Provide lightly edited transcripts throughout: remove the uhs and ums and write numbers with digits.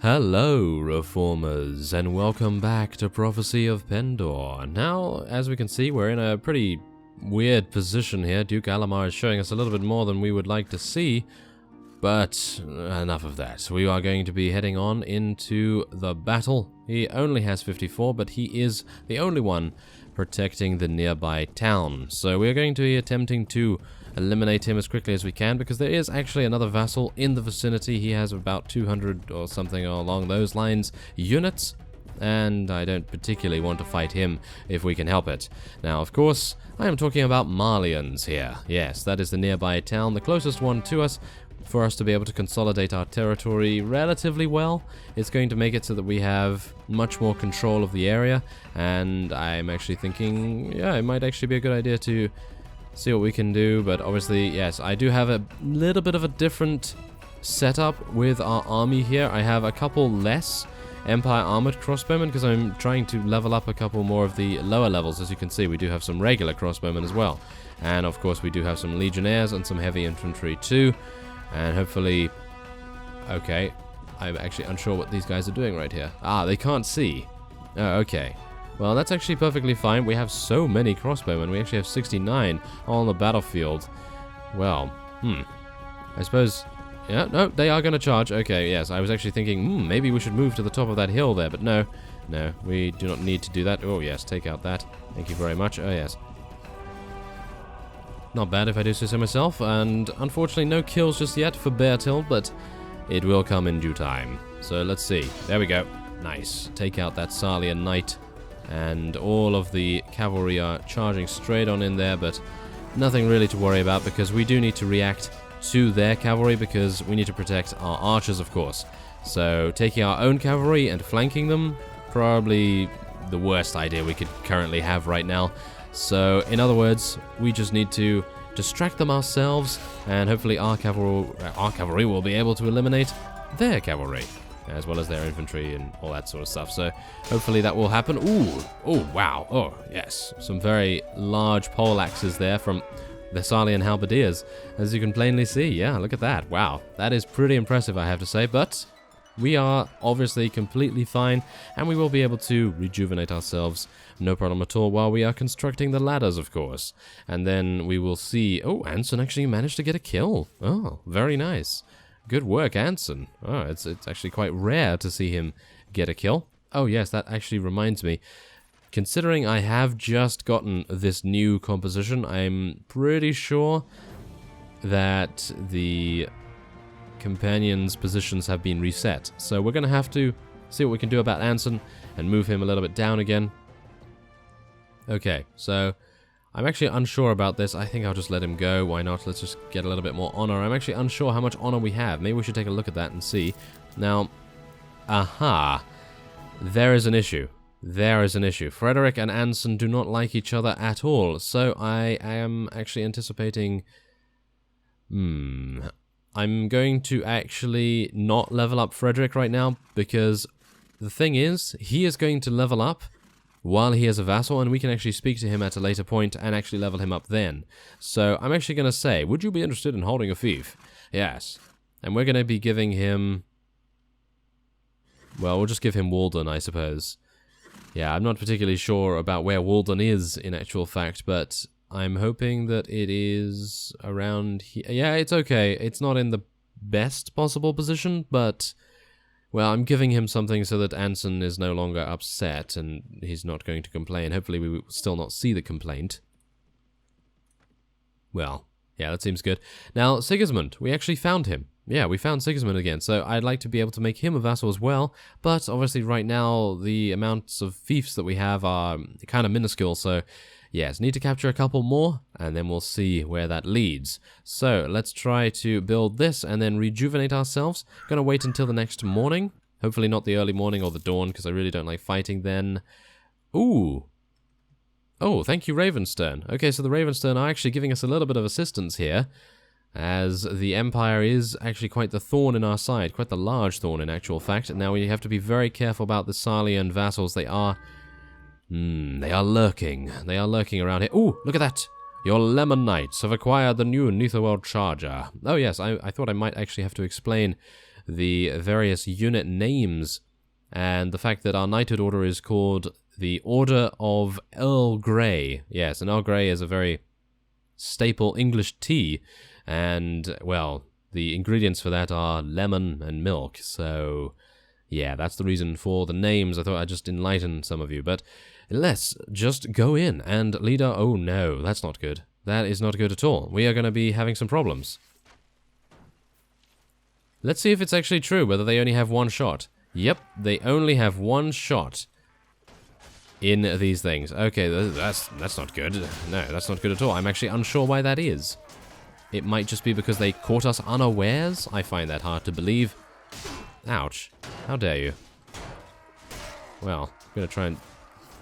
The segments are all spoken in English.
Hello, Reformers, and welcome back to Prophecy of Pendor. Now, as we can see, we're in a pretty weird position here. Duke Alamar is showing us a little bit more than we would like to see, but enough of that. We are going to be heading on into the battle. He only has 54, but he is the only one protecting the nearby town. So we're going to be attempting to eliminate him as quickly as we can, because there is actually another vassal in the vicinity. He has about 200 or something along those lines units, and I don't particularly want to fight him if we can help it. Now, of course, I am talking about Marlians here. Yes, that is the nearby town, the closest one to us, for us to be able to consolidate our territory relatively well. It's going to make it so that we have much more control of the area, and I'm actually thinking, yeah, it might actually be a good idea to see what we can do. But obviously, yes, I do have a little bit of a different setup with our army here. I have a couple less Empire armored crossbowmen because I'm trying to level up a couple more of the lower levels. As you can see, we do have some regular crossbowmen as well, and of course we do have some legionnaires and some heavy infantry too. And hopefully, okay, I'm actually unsure what these guys are doing right here. Ah, they can't see. Oh, okay. Well, that's actually perfectly fine. We have so many crossbowmen. We actually have 69 on the battlefield. Well, I suppose, yeah, no, they are going to charge. Okay, yes, I was actually thinking, maybe we should move to the top of that hill there, but no, we do not need to do that. Oh, yes, take out that. Thank you very much. Oh, yes. Not bad if I do say so myself, and unfortunately no kills just yet for Bertil, but it will come in due time. So let's see. There we go. Nice. Take out that Sarlian Knight, and all of the cavalry are charging straight on in there, but nothing really to worry about, because we do need to react to their cavalry, because we need to protect our archers, of course. So taking our own cavalry and flanking them, probably the worst idea we could currently have right now. So, in other words, we just need to distract them ourselves, and hopefully our cavalry will be able to eliminate their cavalry, as well as their infantry and all that sort of stuff. So, hopefully that will happen. Ooh, oh, wow, oh, yes. Some very large pole axes there from the Sarlian halberdiers, as you can plainly see. Yeah, look at that. Wow, that is pretty impressive, I have to say, but we are obviously completely fine, and we will be able to rejuvenate ourselves, no problem at all, while we are constructing the ladders, of course. And then we will see... Oh, Anson actually managed to get a kill. Oh, very nice. Good work, Anson. Oh, it's actually quite rare to see him get a kill. Oh, yes, that actually reminds me. Considering I have just gotten this new composition, I'm pretty sure that the companions' positions have been reset. So we're going to have to see what we can do about Anson and move him a little bit down again. Okay, so I'm actually unsure about this. I think I'll just let him go. Why not? Let's just get a little bit more honor. I'm actually unsure how much honor we have. Maybe we should take a look at that and see. Now, aha, there is an issue. There is an issue. Frederick and Anson do not like each other at all. So I am actually anticipating... I'm going to actually not level up Frederick right now, because the thing is, he is going to level up while he is a vassal, and we can actually speak to him at a later point and actually level him up then. So I'm actually going to say, would you be interested in holding a fief? Yes. And we're going to be giving him... Well, we'll just give him Walden, I suppose. Yeah, I'm not particularly sure about where Walden is in actual fact, but I'm hoping that it is around here. Yeah, it's okay. It's not in the best possible position, but... Well, I'm giving him something so that Anson is no longer upset and he's not going to complain. Hopefully we will still not see the complaint. Well, yeah, that seems good. Now, Sigismund, we actually found him. Yeah, we found Sigismund again, so I'd like to be able to make him a vassal as well, but obviously right now the amounts of fiefs that we have are kind of minuscule, so yes, need to capture a couple more, and then we'll see where that leads. So, let's try to build this and then rejuvenate ourselves. Gonna wait until the next morning. Hopefully not the early morning or the dawn, because I really don't like fighting then. Ooh. Oh, thank you, Ravenstern. Okay, so the Ravenstern are actually giving us a little bit of assistance here, as the Empire is actually quite the thorn in our side, quite the large thorn in actual fact. And now we have to be very careful about the Sarlian vassals. They are lurking. They are lurking around here. Ooh, look at that. Your Lemon Knights have acquired the new Netherworld Charger. Oh yes, I thought I might actually have to explain the various unit names and the fact that our knighthood order is called the Order of Earl Grey. Yes, and Earl Grey is a very staple English tea, and, well, the ingredients for that are lemon and milk, so yeah, that's the reason for the names. I thought I'd just enlighten some of you, but let's just go in, and leader, oh no, that's not good. That is not good at all. We are going to be having some problems. Let's see if it's actually true, whether they only have one shot. Yep, they only have one shot in these things. Okay, that's not good. No, that's not good at all. I'm actually unsure why that is. It might just be because they caught us unawares? I find that hard to believe. Ouch. How dare you. Well, I'm going to try and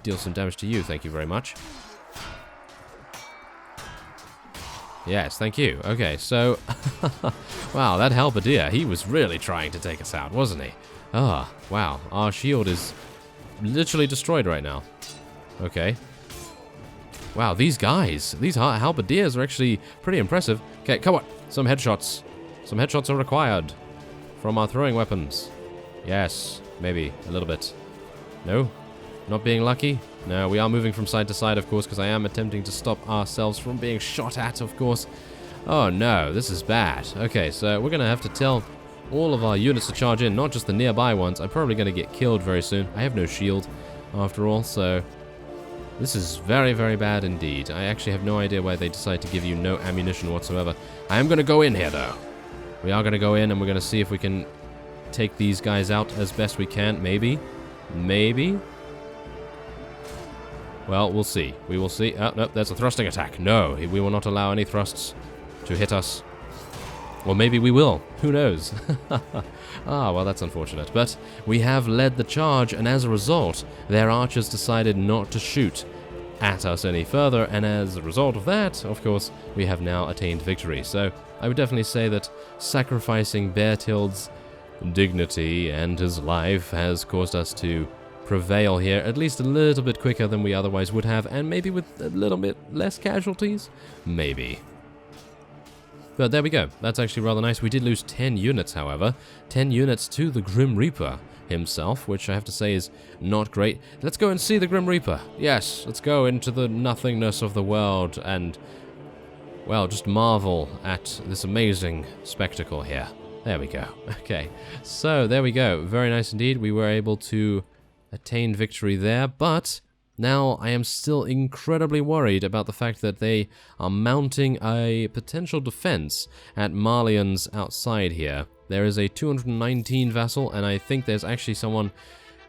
deal some damage to you, thank you very much. Yes, thank you. Okay, so... wow, that halberdier, he was really trying to take us out, wasn't he? Ah, wow. Our shield is literally destroyed right now. Okay. Wow, these guys, these halberdiers are actually pretty impressive. Okay, come on. Some headshots. Some headshots are required from our throwing weapons. Yes, maybe a little bit. No? Not being lucky? No, we are moving from side to side, of course, because I am attempting to stop ourselves from being shot at, of course. Oh, no, this is bad. Okay, so we're going to have to tell all of our units to charge in, not just the nearby ones. I'm probably going to get killed very soon. I have no shield, after all, so... this is very, very bad indeed. I actually have no idea why they decide to give you no ammunition whatsoever. I am going to go in here, though. We are going to go in, and we're going to see if we can take these guys out as best we can. Maybe. Maybe. Well, we'll see. We will see. Oh, no, that's a thrusting attack. No, we will not allow any thrusts to hit us. Or maybe we will. Who knows? Ah, well, that's unfortunate. But we have led the charge, and as a result, their archers decided not to shoot at us any further, and as a result of that, of course, we have now attained victory. So I would definitely say that sacrificing Bertild's dignity and his life has caused us to prevail here, at least a little bit quicker than we otherwise would have, and maybe with a little bit less casualties? Maybe. But there we go. That's actually rather nice. We did lose 10 units, however. 10 units to the Grim Reaper himself, which I have to say is not great. Let's go and see the Grim Reaper. Yes, let's go into the nothingness of the world and, well, just marvel at this amazing spectacle here. There we go. Okay, so there we go. Very nice indeed. We were able to attain victory there, but now I am still incredibly worried about the fact that they are mounting a potential defense at Marlion's outside here. There is a 219 vassal, and I think there's actually someone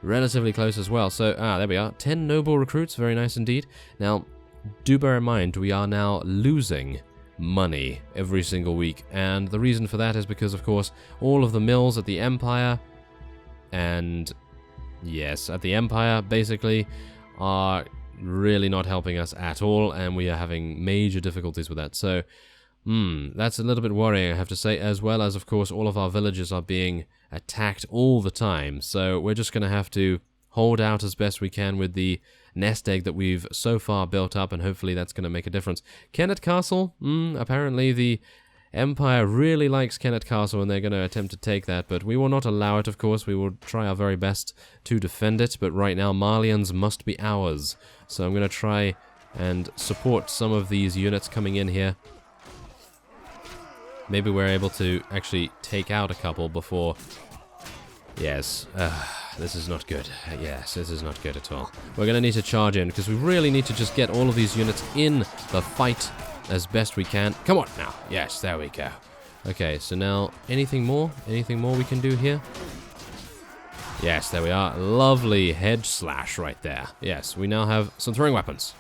relatively close as well. So, there we are. 10 noble recruits. Very nice indeed. Now, do bear in mind, we are now losing money every single week, and the reason for that is because, of course, all of the mills at the Empire, and yes, at the Empire, basically, are really not helping us at all, and we are having major difficulties with that. So, that's a little bit worrying, I have to say, as well as, of course, all of our villages are being attacked all the time. So we're just going to have to hold out as best we can with the nest egg that we've so far built up, and hopefully that's going to make a difference. Kennet Castle? Apparently the Empire really likes Kennet Castle, and they're going to attempt to take that, but we will not allow it, of course. We will try our very best to defend it, but right now Marlians must be ours. So I'm going to try and support some of these units coming in here. Maybe we're able to actually take out a couple before... Yes, this is not good. Yes, this is not good at all. We're going to need to charge in, because we really need to just get all of these units in the fight as best we can. Come on now. Yes, there we go. Okay, so now, anything more? Anything more we can do here? Yes, there we are. Lovely hedge slash right there. Yes, we now have some throwing weapons.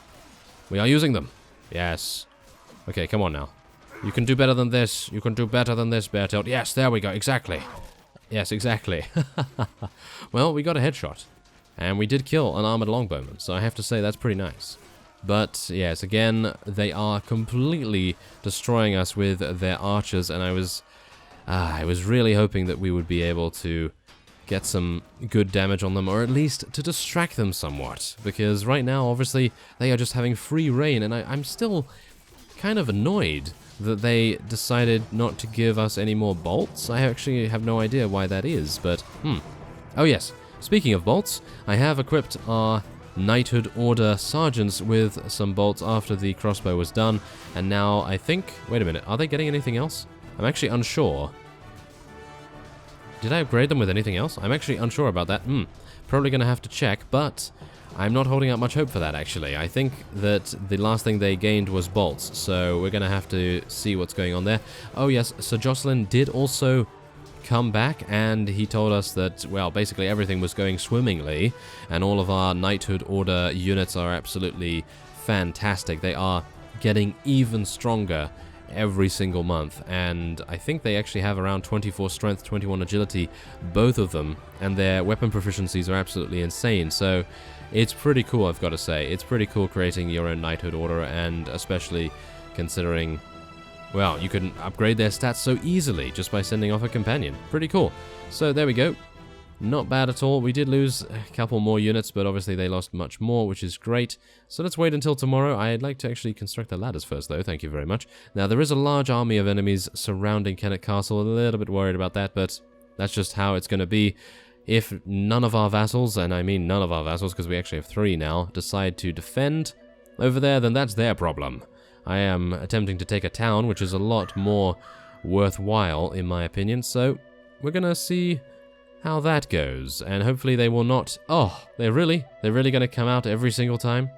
We are using them. Yes. Okay, come on now. You can do better than this. You can do better than this, Bertild. Yes, there we go. Exactly. Yes, exactly. Well, we got a headshot. And we did kill an armored longbowman, so I have to say that's pretty nice. But, yes, again, they are completely destroying us with their archers, and I was really hoping that we would be able to get some good damage on them, or at least to distract them somewhat. Because right now, obviously, they are just having free reign, and I'm still kind of annoyed that they decided not to give us any more bolts. I actually have no idea why that is, but Oh yes, speaking of bolts, I have equipped our Knighthood Order Sergeants with some bolts after the crossbow was done, and now I think... Wait a minute, are they getting anything else? I'm actually unsure. Did I upgrade them with anything else? I'm actually unsure about that. Probably going to have to check, but I'm not holding out much hope for that, actually. I think that the last thing they gained was bolts, so we're going to have to see what's going on there. Oh yes, Sir Jocelyn did also come back, and he told us that, well, basically everything was going swimmingly, and all of our Knighthood Order units are absolutely fantastic. They are getting even stronger every single month, and I think they actually have around 24 strength, 21 agility, both of them, and their weapon proficiencies are absolutely insane. So it's pretty cool, I've got to say. It's pretty cool creating your own Knighthood Order, and especially considering, well, you can upgrade their stats so easily just by sending off a companion. Pretty cool. So there we go. Not bad at all. We did lose a couple more units, but obviously they lost much more, which is great. So let's wait until tomorrow. I'd like to actually construct the ladders first, though. Thank you very much. Now, there is a large army of enemies surrounding Kennet Castle. A little bit worried about that, but that's just how it's going to be. If none of our vassals, and I mean none of our vassals because we actually have 3 now, decide to defend over there, then that's their problem. I am attempting to take a town, which is a lot more worthwhile, in my opinion. So we're going to see how that goes, and hopefully they will not... Oh, they're really going to come out every single time?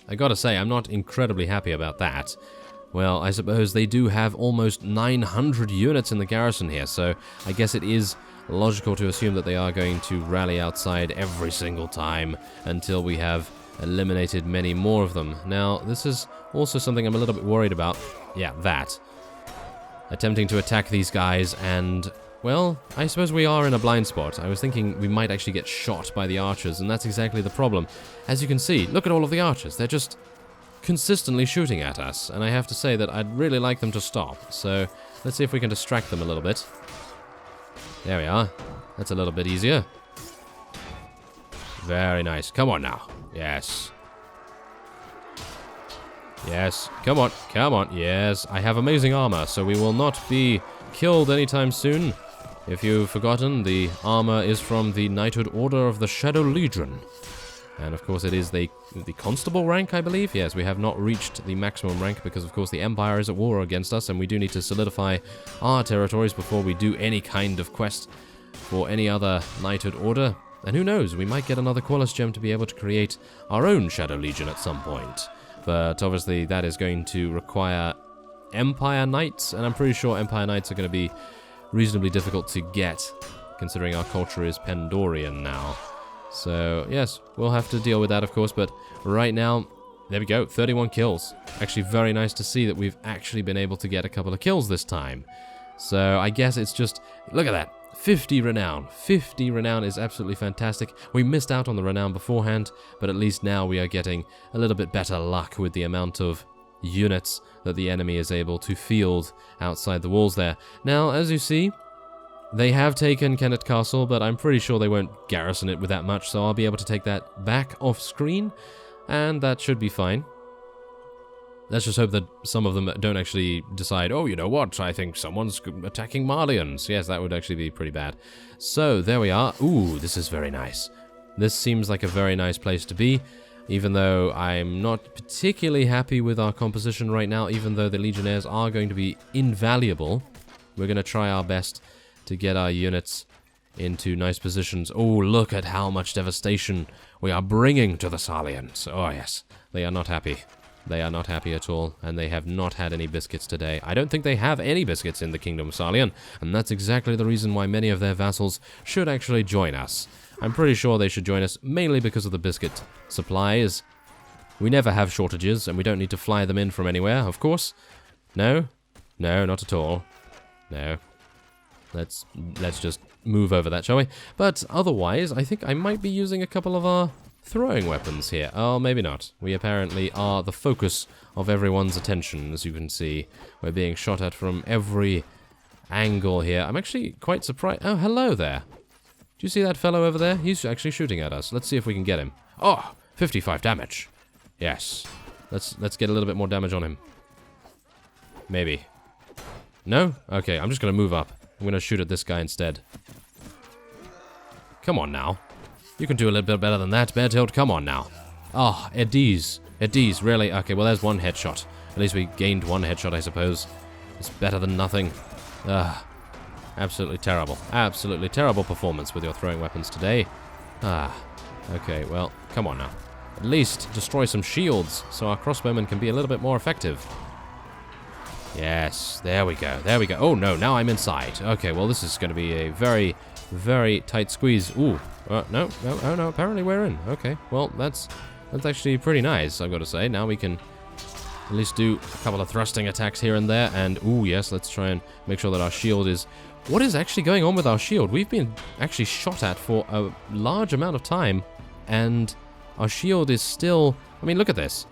I gotta say, I'm not incredibly happy about that. Well, I suppose they do have almost 900 units in the garrison here, so I guess it is logical to assume that they are going to rally outside every single time until we have eliminated many more of them. Now, this is also something I'm a little bit worried about. Yeah, that. Attempting to attack these guys and... Well, I suppose we are in a blind spot. I was thinking we might actually get shot by the archers, and that's exactly the problem. As you can see, look at all of the archers. They're just consistently shooting at us, and I have to say that I'd really like them to stop. So let's see if we can distract them a little bit. There we are. That's a little bit easier. Very nice. Come on now. Yes. Yes. Come on. Come on. Yes. I have amazing armor, so we will not be killed anytime soon. If you've forgotten, the armor is from the Knighthood Order of the Shadow Legion. And of course it is the constable rank, I believe. Yes, we have not reached the maximum rank because of course the Empire is at war against us, and we do need to solidify our territories before we do any kind of quest for any other Knighthood Order. And who knows, we might get another Qualis gem to be able to create our own Shadow Legion at some point. But obviously that is going to require Empire Knights, and I'm pretty sure Empire Knights are going to be reasonably difficult to get, considering our culture is Pendorian now. So, yes, we'll have to deal with that, of course, but right now, there we go, 31 kills. Actually, very nice to see that we've actually been able to get a couple of kills this time. So, I guess it's just, look at that, 50 renown. 50 renown is absolutely fantastic. We missed out on the renown beforehand, but at least now we are getting a little bit better luck with the amount of units that the enemy is able to field outside the walls there. Now, as you see, they have taken Kennet Castle, but I'm pretty sure they won't garrison it with that much, so I'll be able to take that back off screen, and that should be fine. Let's just hope that some of them don't actually decide, oh, you know what, I think someone's attacking Marlians. Yes, that would actually be pretty bad. So, there we are. Ooh, this is very nice. This seems like a very nice place to be. Even though I'm not particularly happy with our composition right now, even though the Legionnaires are going to be invaluable, we're going to try our best to get our units into nice positions. Oh, look at how much devastation we are bringing to the Sarlians. Oh, yes. They are not happy. They are not happy at all, and they have not had any biscuits today. I don't think they have any biscuits in the Kingdom of Sarlian, and that's exactly the reason why many of their vassals should actually join us. I'm pretty sure they should join us, mainly because of the biscuit supplies. We never have shortages, and we don't need to fly them in from anywhere, of course. No? No, not at all. No. Let's just move over that, shall we? But otherwise, I think I might be using a couple of our throwing weapons here. Oh, maybe not. We apparently are the focus of everyone's attention, as you can see. We're being shot at from every angle here. I'm actually quite surprised. Oh, hello there. Do you see that fellow over there? He's actually shooting at us. Let's see if we can get him. Oh, 55 damage. Yes. Let's get a little bit more damage on him. Maybe. No? Okay, I'm just gonna move up. I'm gonna shoot at this guy instead. Come on now. You can do a little bit better than that, Beartilt. Come on now. Ah, oh, Eddies, really? Okay, well, there's one headshot. At least we gained one headshot, I suppose. It's better than nothing. Absolutely terrible. Absolutely terrible performance with your throwing weapons today. Okay, well, come on now. At least destroy some shields so our crossbowmen can be a little bit more effective. Yes, there we go. There we go. Oh, no, now I'm inside. Okay, well, this is going to be a very, very tight squeeze. Ooh, no, apparently we're in. Okay, well, that's actually pretty nice, I've got to say. Now we can at least do a couple of thrusting attacks here and there. And, ooh, yes, let's try and make sure that our shield is... What is actually going on with our shield? We've been actually shot at for a large amount of time, and our shield is still... I mean, look at this.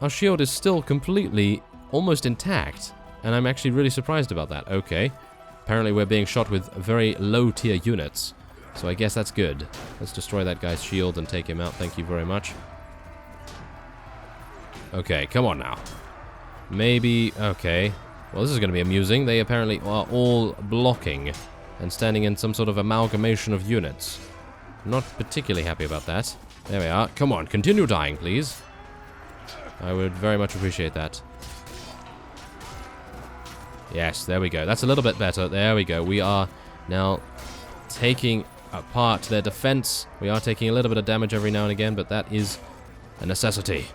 Our shield is still completely... almost intact, and I'm actually really surprised about that. Okay, apparently we're being shot with very low tier units, so I guess that's good. Let's destroy that guy's shield and take him out, thank you very much. Okay, come on now. Maybe, okay. Well, this is going to be amusing. They apparently are all blocking and standing in some sort of amalgamation of units. I'm not particularly happy about that. There we are. Come on, continue dying, please. I would very much appreciate that. Yes, there we go. That's a little bit better. There we go. We are now taking apart their defense. We are taking a little bit of damage every now and again, but that is a necessity.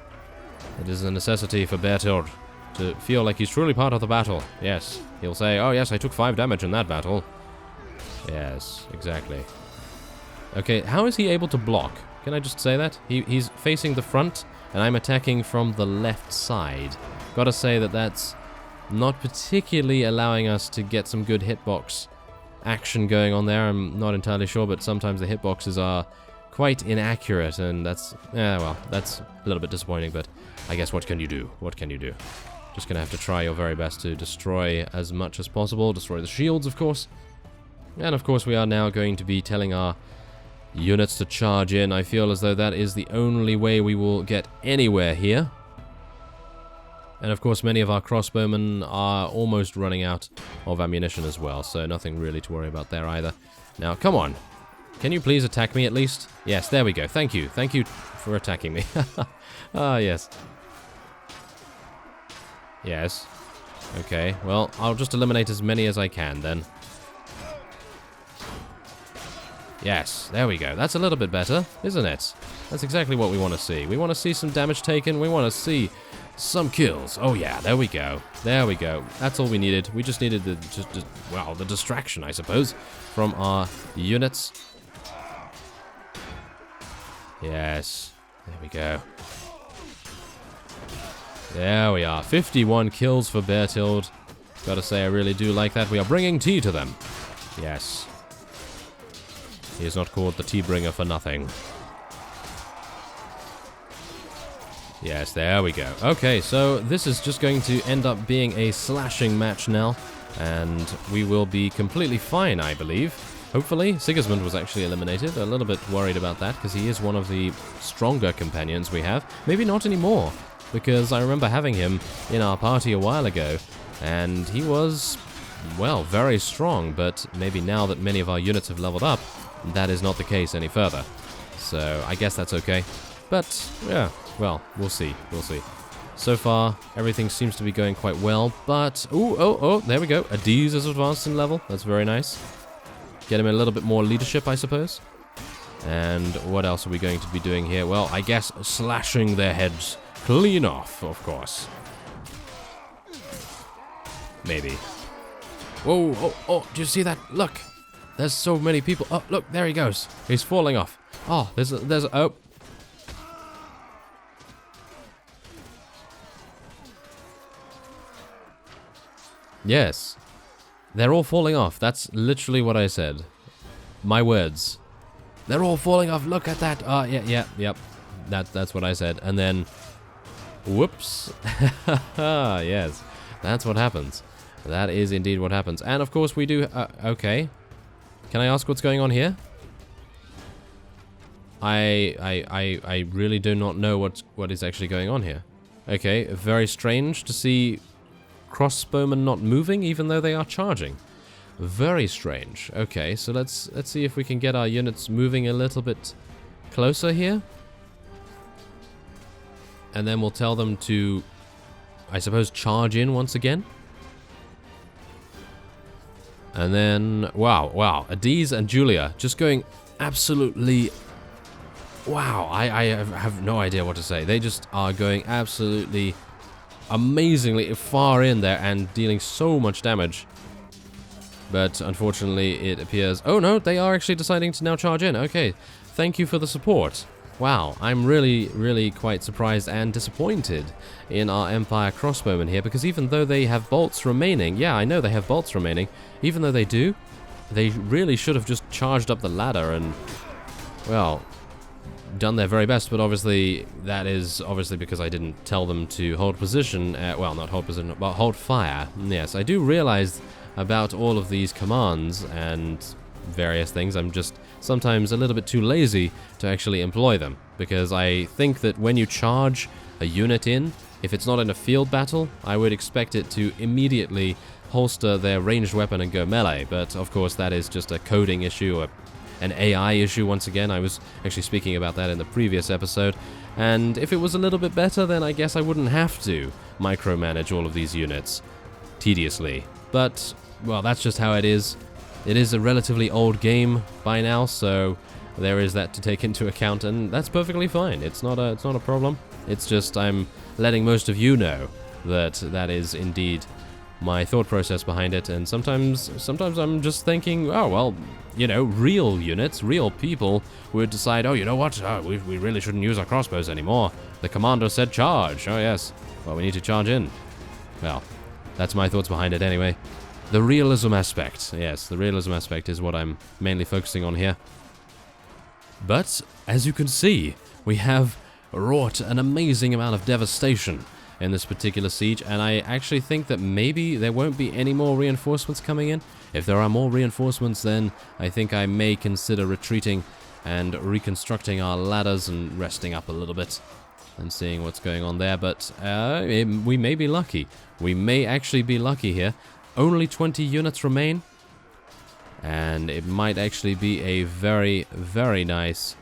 It is a necessity for Beartilt to feel like he's truly part of the battle. Yes, he'll say, oh yes, I took 5 damage in that battle. Yes, exactly. Okay, how is he able to block? Can I just say that? He's facing the front, and I'm attacking from the left side. Gotta say that that's not particularly allowing us to get some good hitbox action going on there. I'm not entirely sure, but sometimes the hitboxes are quite inaccurate, and that's, yeah, well, that's a little bit disappointing, but I guess what can you do? What can you do? Just gonna have to try your very best to destroy as much as possible. Destroy the shields, of course. And of course we are now going to be telling our units to charge in. I feel as though that is the only way we will get anywhere here. And of course many of our crossbowmen are almost running out of ammunition as well, so nothing really to worry about there either. Now, come on. Can you please attack me at least? Yes, there we go. Thank you. Thank you for attacking me. Ah, yes. Yes. Okay, well, I'll just eliminate as many as I can then. Yes, there we go. That's a little bit better, isn't it? That's exactly what we want to see. We want to see some damage taken. We want to see some kills. Oh yeah, there we go. There we go. That's all we needed. We just needed the distraction, I suppose, from our units. Yes. There we go. There we are. 51 kills for Beartilt. Gotta say, I really do like that. We are bringing tea to them. Yes. He is not called the tea bringer for nothing. Yes, there we go. Okay, so this is just going to end up being a slashing match now, and we will be completely fine, I believe. Hopefully. Sigismund was actually eliminated. A little bit worried about that, because he is one of the stronger companions we have. Maybe not anymore, because I remember having him in our party a while ago, and he was, well, very strong, but maybe now that many of our units have leveled up, that is not the case any further. So I guess that's okay. But, yeah, well, we'll see. We'll see. So far, everything seems to be going quite well, but... Oh, there we go. Adiz is advanced in level. That's very nice. Get him a little bit more leadership, I suppose. And what else are we going to be doing here? Well, I guess slashing their heads clean off, of course. Maybe. Whoa, oh, do you see that? Look! There's so many people. Oh, look, there he goes. He's falling off. Oh, oh. Yes. They're all falling off. That's literally what I said. My words. They're all falling off. Look at that. Yep. That's what I said. And then, whoops. Yes. That's what happens. That is indeed what happens. And of course we do... okay. Can I ask what's going on here? I really do not know what is actually going on here. Okay, very strange to see crossbowmen not moving even though they are charging. Very strange. Okay, so let's see if we can get our units moving a little bit closer here. And then we'll tell them to, I suppose, charge in once again. And then, wow, Adiz and Julia just going absolutely, wow, I have no idea what to say. They just are going absolutely amazingly far in there and dealing so much damage. But unfortunately, it appears, oh no, they are actually deciding to now charge in. Okay, thank you for the support. Wow, I'm really quite surprised and disappointed in our Empire crossbowmen here, because even though they have bolts remaining, yeah, I know they have bolts remaining, even though they do, they really should have just charged up the ladder and, well, done their very best, but obviously that is obviously because I didn't tell them to hold position, well, not hold position, but hold fire. Yes, I do realize about all of these commands and various things. I'm just sometimes a little bit too lazy to actually employ them, because I think that when you charge a unit in, if it's not in a field battle, I would expect it to immediately holster their ranged weapon and go melee, but of course that is just a coding issue, or an AI issue once again. I was actually speaking about that in the previous episode, and if it was a little bit better, then I guess I wouldn't have to micromanage all of these units tediously. But, well, that's just how it is. It is a relatively old game by now, so there is that to take into account, and that's perfectly fine. It's not a problem. It's just I'm letting most of you know that that is indeed my thought process behind it, and sometimes I'm just thinking, oh, well, you know, real units, real people would decide, oh, you know what, we really shouldn't use our crossbows anymore. The commander said charge. Oh, yes. Well, we need to charge in. Well, that's my thoughts behind it anyway. The realism aspect. Yes, the realism aspect is what I'm mainly focusing on here. But, as you can see, we have wrought an amazing amount of devastation in this particular siege, and I actually think that maybe there won't be any more reinforcements coming in. If there are more reinforcements, then I think I may consider retreating and reconstructing our ladders and resting up a little bit and seeing what's going on there. But we may be lucky. We may actually be lucky here. Only 20 units remain, and it might actually be a very nice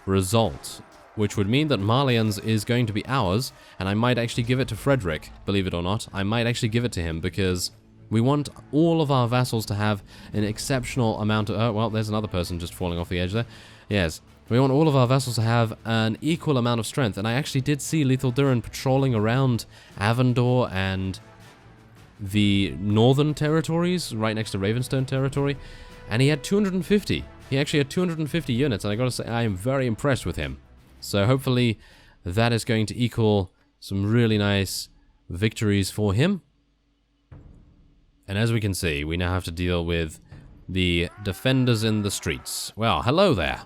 result, which would mean that Marlian's is going to be ours, and I might actually give it to Frederick, believe it or not. I might actually give it to him, because we want all of our vassals to have an exceptional amount of... Oh, well, there's another person just falling off the edge there. Yes, we want all of our vassals to have an equal amount of strength, and I actually did see Lethal Durin patrolling around Avendor and the northern territories, right next to Ravenstone territory, and he had 250. He actually had 250 units, and I gotta say, I am very impressed with him. So hopefully that is going to equal some really nice victories for him. And as we can see, we now have to deal with the defenders in the streets. Well, hello there.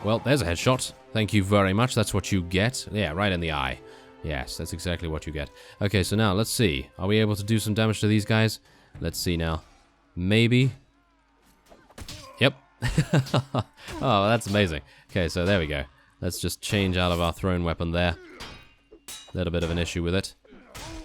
Well, there's a headshot. Thank you very much. That's what you get. Yeah, right in the eye. Yes, that's exactly what you get. Okay, so now, let's see. Are we able to do some damage to these guys? Let's see now. Maybe. Yep. Oh, that's amazing. Okay, so there we go. Let's just change out of our thrown weapon there. Little bit of an issue with it.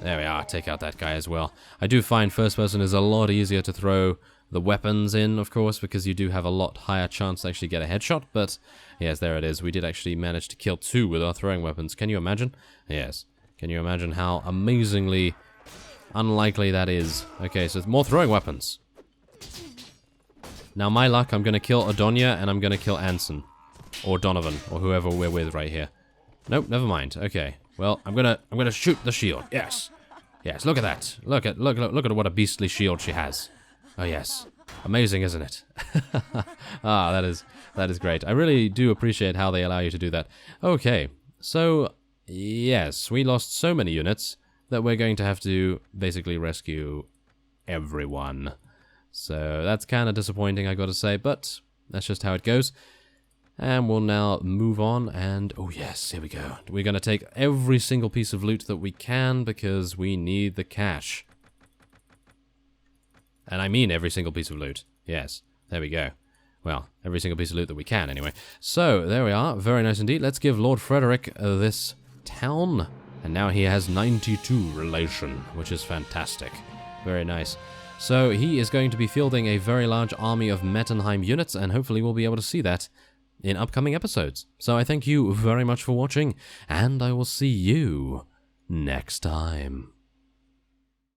There we are. Take out that guy as well. I do find first person is a lot easier to throw the weapons in, of course, because you do have a lot higher chance to actually get a headshot, but yes, there it is. We did actually manage to kill 2 with our throwing weapons. Can you imagine? Yes. Can you imagine how amazingly unlikely that is? Okay, so more throwing weapons. Now, my luck, I'm going to kill Adonia, and I'm going to kill Anson. Or Donovan, or whoever we're with right here. Nope, never mind. Okay. Well, I'm gonna shoot the shield. Yes. Yes, look at that. Look at what a beastly shield she has. Oh yes, amazing, isn't it? Ah, that is great. I really do appreciate how they allow you to do that. Okay, so yes, we lost so many units that we're going to have to basically rescue everyone. So that's kind of disappointing, I gotta say, but that's just how it goes. And we'll now move on, and oh yes, here we go. We're gonna take every single piece of loot that we can because we need the cash. And I mean every single piece of loot. Yes, there we go. Well, every single piece of loot that we can, anyway. So, there we are. Very nice indeed. Let's give Lord Frederick this town. And now he has 92 relation, which is fantastic. Very nice. So, he is going to be fielding a very large army of Mettenheim units, and hopefully we'll be able to see that in upcoming episodes. So, I thank you very much for watching, and I will see you next time.